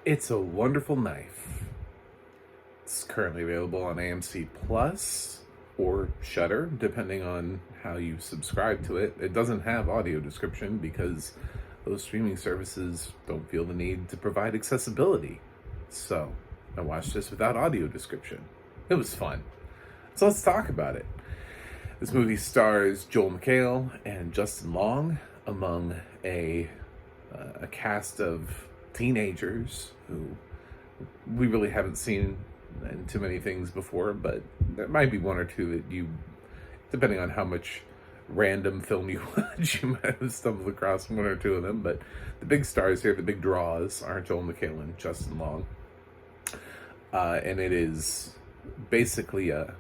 It's a Wonderful Knife. It's currently available on AMC Plus or Shudder, depending on how you subscribe to it. It doesn't have audio description because those streaming services don't feel the need to provide accessibility. So I watched this without audio description. It was fun. So let's talk about it. This movie stars Joel McHale and Justin Long among a cast of teenagers who we really haven't seen in too many things before, but there might be one or two that you, depending on how much random film you watch, you might have stumbled across one or two of them. But the big stars here, the big draws, are Joel McHale and Justin Long. And it is basically a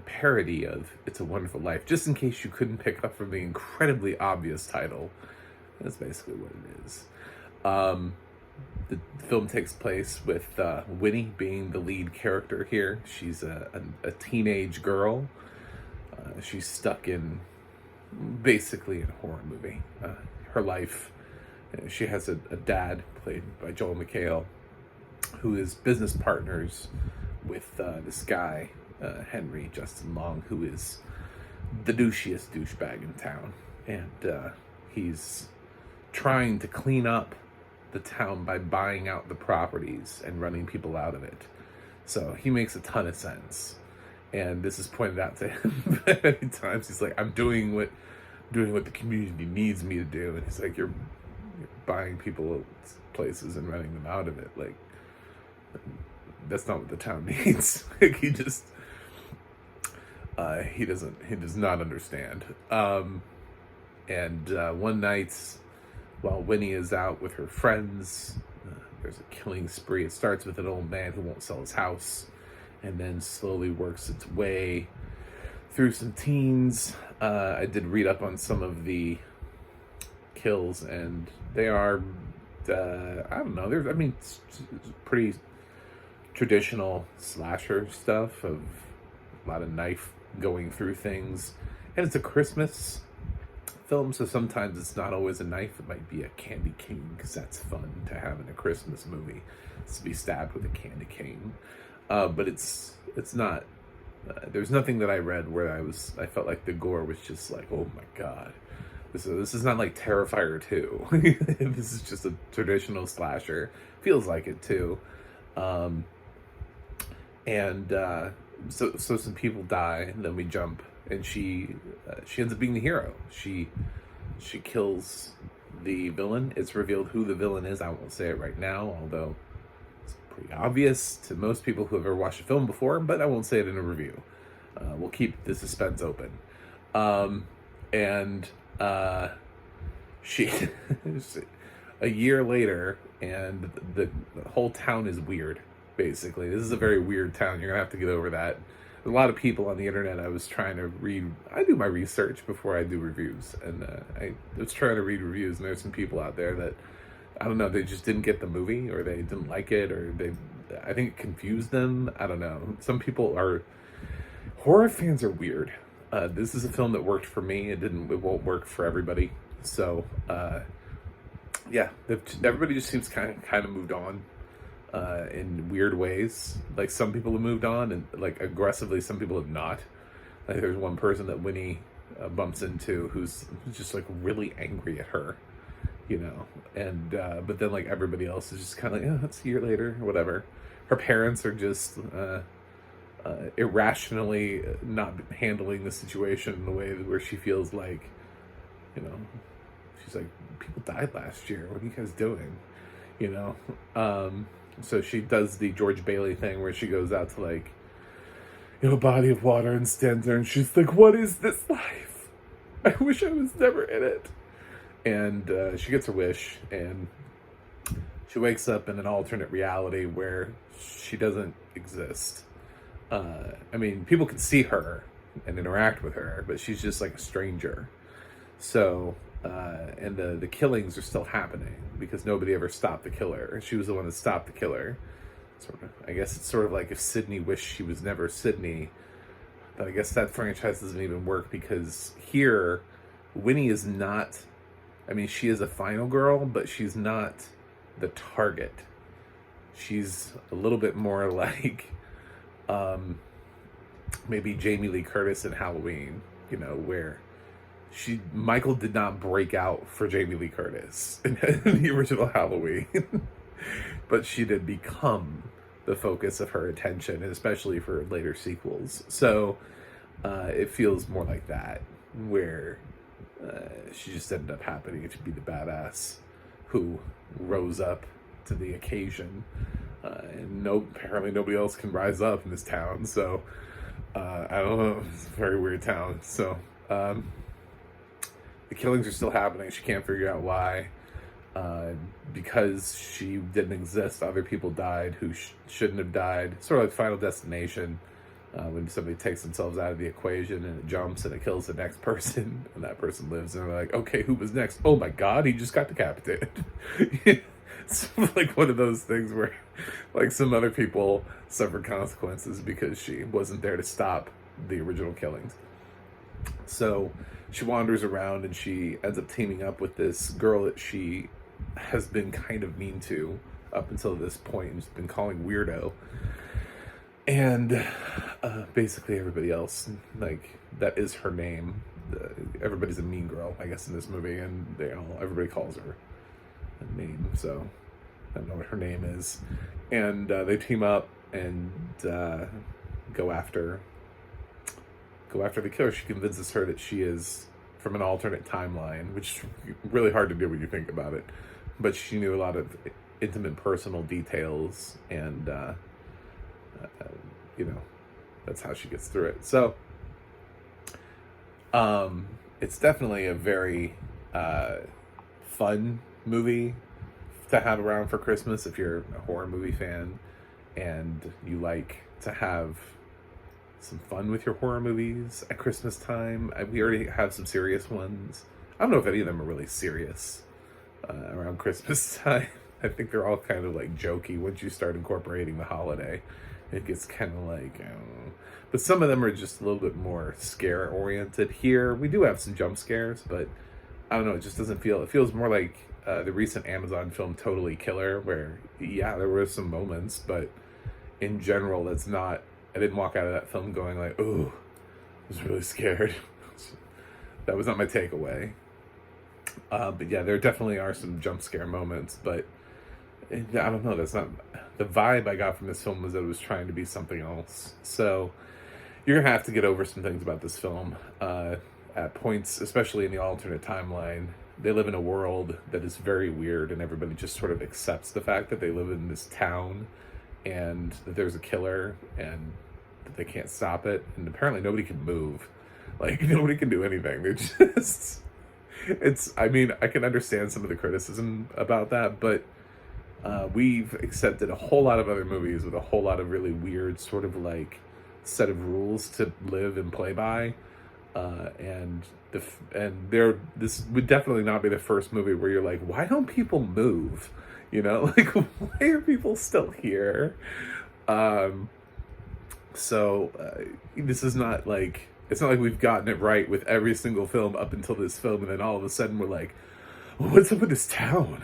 parody of It's a Wonderful Life. Just in case you couldn't pick up from the incredibly obvious title, that's basically what it is. The film takes place with Winnie being the lead character here. She's a teenage girl. She's stuck in basically a horror movie. Her life, she has a dad played by Joel McHale who is business partners with this guy, Henry Justin Long, who is the douchiest douchebag in town. And he's trying to clean up the town by buying out the properties and running people out of it. So he makes a ton of sense. And this is pointed out to him many times. He's like, I'm doing what the community needs me to do. And he's like, you're buying people's places and running them out of it. Like, that's not what the town needs. Like, he does not understand. One night, while Winnie is out with her friends, there's a killing spree. It starts with an old man who won't sell his house, and then slowly works its way through some teens. I did read up on some of the kills, and they are, I don't know, it's pretty traditional slasher stuff of a lot of knife going through things. And it's a Christmas film, so sometimes it's not always a knife. It might be a candy cane, because that's fun to have in a Christmas movie. It's to be stabbed with a candy cane. But it's not, there's nothing that I read where I felt like the gore was just like, oh my god. This is not like Terrifier 2. This is just a traditional slasher. Feels like it too. So some people die, and then we jump, and she ends up being the hero. She kills the villain. It's revealed who the villain is. I won't say it right now, although it's pretty obvious to most people who have ever watched a film before, but I won't say it in a review. We'll keep the suspense open. She a year later, and the whole town is weird. Basically, this is a very weird town. You're gonna have to get over that. A lot of people on the internet. I was trying to read. I do my research before I do reviews, and I was trying to read reviews. And there's some people out there that, I don't know, they just didn't get the movie, or they didn't like it, or I think it confused them. I don't know. Some people are, horror fans are weird. This is a film that worked for me. It won't work for everybody. So, yeah, everybody just seems kind of moved on. In weird ways. Like, some people have moved on, and like aggressively some people have not. Like, there's one person that Winnie bumps into who's just like really angry at her, and but then like everybody else is just kind of like, yeah, it's a year later, whatever. Her parents are just irrationally not handling the situation in a way where she feels like, she's like, people died last year, what are you guys doing? So she does the George Bailey thing where she goes out to, like, a body of water and stands there, and she's like, what is this life? I wish I was never in it. And she gets her wish, and she wakes up in an alternate reality where she doesn't exist. People can see her and interact with her, but she's just like a stranger. So, and the killings are still happening because nobody ever stopped the killer. She was the one that stopped the killer. I guess it's sort of like if Sydney wished she was never Sydney. But I guess that franchise doesn't even work, because here, Winnie is not, she is a final girl, but she's not the target. she's a little bit more like maybe Jamie Lee Curtis in Halloween, where Michael did not break out for Jamie Lee Curtis in the original Halloween, but she did become the focus of her attention, and especially for later sequels. So it feels more like that, where she just ended up happening to be the badass who rose up to the occasion, and apparently nobody else can rise up in this town. So I don't know, it's a very weird town. So the killings are still happening. She can't figure out why. Because she didn't exist, other people died who shouldn't have died. Sort of like Final Destination, when somebody takes themselves out of the equation and it jumps and it kills the next person, and that person lives, and they're like, okay, who was next? Oh my god, he just got decapitated. It's like one of those things where like some other people suffer consequences because she wasn't there to stop the original killings. So she wanders around and she ends up teaming up with this girl that she has been kind of mean to up until this point, and she's been calling weirdo. And basically everybody else, like, that is her name. Everybody's a mean girl, I guess, in this movie, and everybody calls her a name, so I don't know what her name is. And they team up and go after the killer. She convinces her that she is from an alternate timeline, which is really hard to do when you think about it. But she knew a lot of intimate personal details, and that's how she gets through it. So it's definitely a very fun movie to have around for Christmas if you're a horror movie fan and you like to have some fun with your horror movies at Christmas time. We already have some serious ones. I don't know if any of them are really serious around Christmas time. I think they're all kind of like jokey. Once you start incorporating the holiday, it gets kind of like, I don't know. But some of them are just a little bit more scare oriented. Here we do have some jump scares, but I don't know, it just doesn't feel, it feels more like the recent Amazon film Totally Killer, where there were some moments, but in general that's not, I didn't walk out of that film going like, oh, I was really scared. That was not my takeaway. But yeah, there definitely are some jump scare moments, but I don't know, that's not, the vibe I got from this film was that it was trying to be something else. So you're gonna have to get over some things about this film. At points, especially in the alternate timeline, they live in a world that is very weird, and everybody just sort of accepts the fact that they live in this town and that there's a killer and that they can't stop it, and apparently nobody can move. Like, nobody can do anything. They're just, I mean, I can understand some of the criticism about that, but we've accepted a whole lot of other movies with a whole lot of really weird sort of like set of rules to live and play by, and this would definitely not be the first movie where you're like, why don't people move? Like, why are people still here? So this is not like, it's not like we've gotten it right with every single film up until this film, and then all of a sudden we're like, what's up with this town?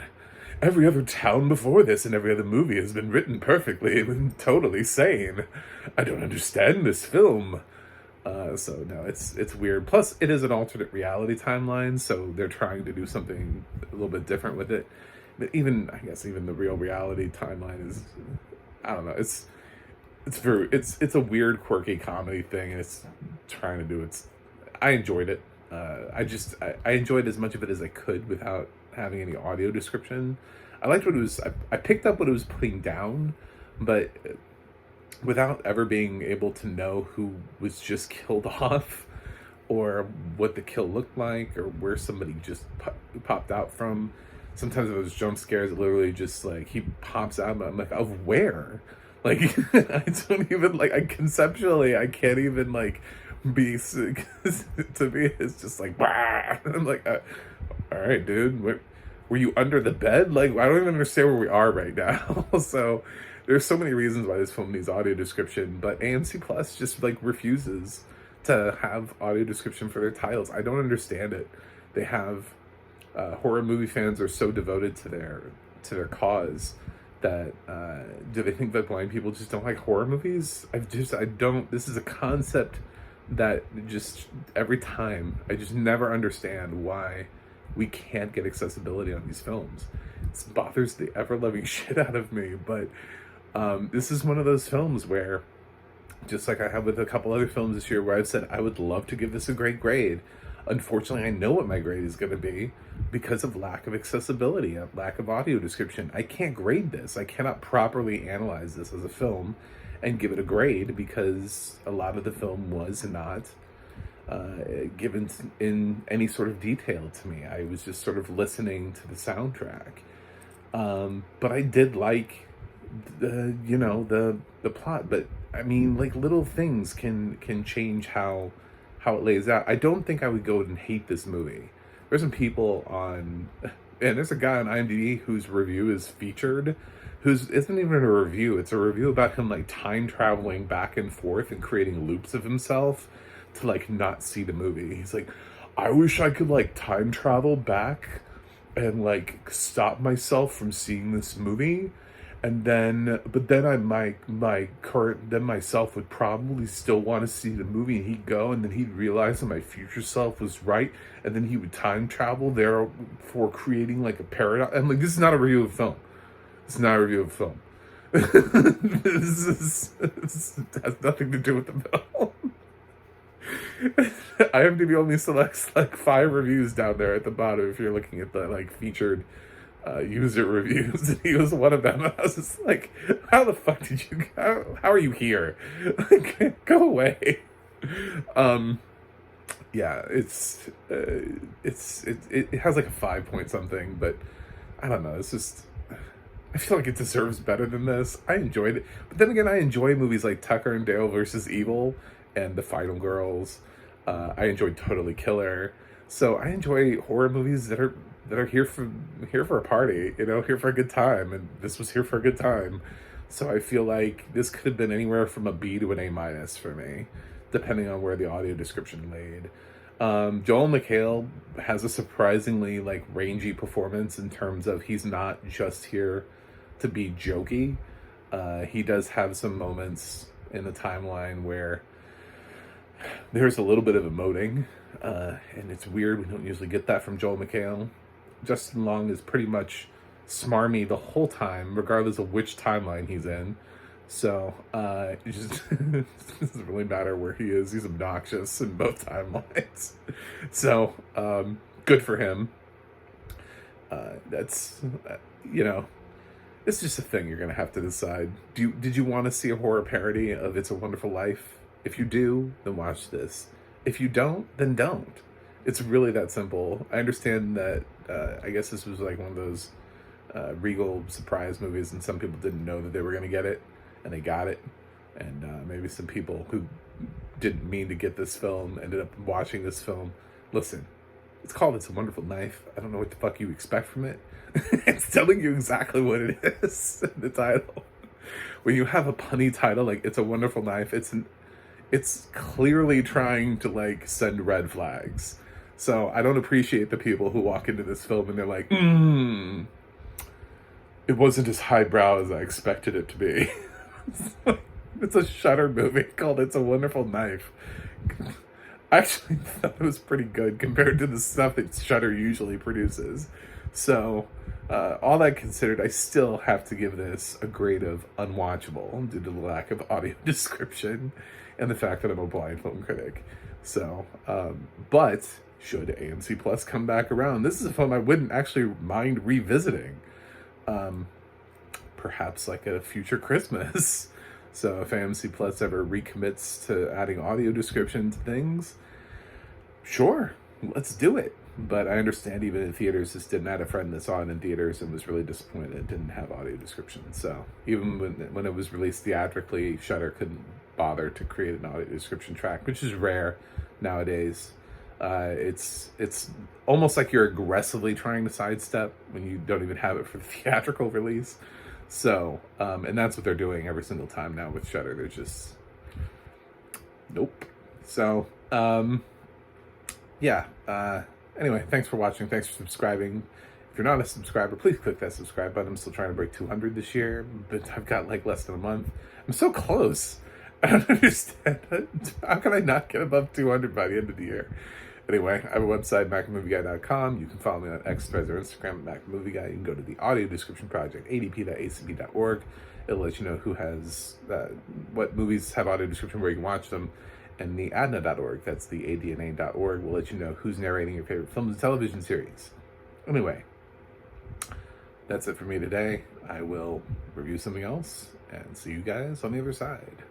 Every other town before this and every other movie has been written perfectly and totally sane. I don't understand this film. So no, it's weird. Plus, it is an alternate reality timeline, so they're trying to do something a little bit different with it. But I guess even the real reality timeline is, I don't know. It's a weird, quirky comedy thing, and it's trying to do I enjoyed it. I enjoyed as much of it as I could without having any audio description. I liked what it was. I picked up what it was putting down, but without ever being able to know who was just killed off, or what the kill looked like, or where somebody just popped out from. Sometimes those jump scares, literally just like he pops out, but I'm like, of where? Like, I don't even conceptually, I can't even like be sick. To me, it's just like, bah! I'm like, all right, dude, were you under the bed? Like, I don't even understand where we are right now. So there's so many reasons why this film needs audio description, but AMC Plus just like refuses to have audio description for their titles. I don't understand it. They have horror movie fans are so devoted to their cause that do they think that blind people just don't like horror movies? I don't. This is a concept that just every time I just never understand why we can't get accessibility on these films. It bothers the ever-loving shit out of me, but this is one of those films where, just like I have with a couple other films this year, where I've said I would love to give this a great grade. Unfortunately, I know what my grade is going to be because of lack of accessibility, lack of audio description. I can't grade this. I cannot properly analyze this as a film and give it a grade because a lot of the film was not given in any sort of detail to me. I was just sort of listening to the soundtrack. But I did like the plot. But I mean, like, little things can change how it lays out. I don't think I would go and hate this movie. There's some people and there's a guy on IMDb whose review is featured, whose isn't even a review. It's a review about him like time traveling back and forth and creating loops of himself to like not see the movie. He's like, I wish I could like time travel back and like stop myself from seeing this movie. And then, but then then myself would probably still want to see the movie, and he'd go, and then he'd realize that my future self was right, and then he would time travel there for creating like a paradox. I'm like, this is not a review of film. It's not a review of film. This has nothing to do with the film. IMDb only selects like 5 reviews down there at the bottom if you're looking at the like featured user reviews, and he was one of them. I was just like, how the fuck did you, how are you here? Like, go away. Yeah, it has like a 5 point something, but I don't know, it's just, I feel like it deserves better than this. I enjoyed it, but then again, I enjoy movies like Tucker and Dale versus Evil and The Final Girls. I enjoyed Totally Killer. So I enjoy horror movies that are here for a party, here for a good time, and this was here for a good time. So I feel like this could have been anywhere from a B to an A- for me, depending on where the audio description laid. Joel McHale has a surprisingly like rangy performance in terms of he's not just here to be jokey. He does have some moments in the timeline where there's a little bit of emoting, and it's weird. We don't usually get that from Joel McHale. Justin Long is pretty much smarmy the whole time, regardless of which timeline he's in. So it just it doesn't really matter where he is. He's obnoxious in both timelines. So good for him. That's it's just a thing you're gonna have to decide. Did you want to see a horror parody of It's a Wonderful Life? If you do, then watch this. If you don't, then don't. It's really that simple. I understand that I guess this was like one of those Regal surprise movies, and some people didn't know that they were going to get it, and they got it. And maybe some people who didn't mean to get this film ended up watching this film. Listen, it's called It's a Wonderful Knife. I don't know what the fuck you expect from it. It's telling you exactly what it is in the title. When you have a punny title like It's a Wonderful Knife, it's clearly trying to like send red flags. So I don't appreciate the people who walk into this film and they're like, it wasn't as highbrow as I expected it to be. It's a Shudder movie called It's a Wonderful Knife. I actually thought it was pretty good compared to the stuff that Shudder usually produces. So all that considered, I still have to give this a grade of unwatchable due to the lack of audio description and the fact that I'm a blind film critic. So, but should AMC Plus come back around, this is a film I wouldn't actually mind revisiting. Perhaps like a future Christmas. So if AMC Plus ever recommits to adding audio description to things, sure, let's do it. But I understand even in theaters, this didn't. I had a friend that saw it in theaters and was really disappointed it didn't have audio description. So even when it was released theatrically, Shudder couldn't bother to create an audio description track, which is rare nowadays. It's almost like you're aggressively trying to sidestep when you don't even have it for the theatrical release. So, and that's what they're doing every single time now with Shudder. They're just, nope. So, yeah. Anyway, thanks for watching. Thanks for subscribing. If you're not a subscriber, please click that subscribe button. I'm still trying to break 200 this year, but I've got like less than a month. I'm so close. I don't understand. How can I not get above 200 by the end of the year? Anyway, I have a website, macmovieguy.com. You can follow me on X, Threads, or Instagram at macmovieguy. You can go to the audio description project, adp.acb.org. It'll let you know who has, what movies have audio description, where you can watch them. And the ADNA.org, that's the ADNA.org, will let you know who's narrating your favorite films and television series. Anyway, that's it for me today. I will review something else and see you guys on the other side.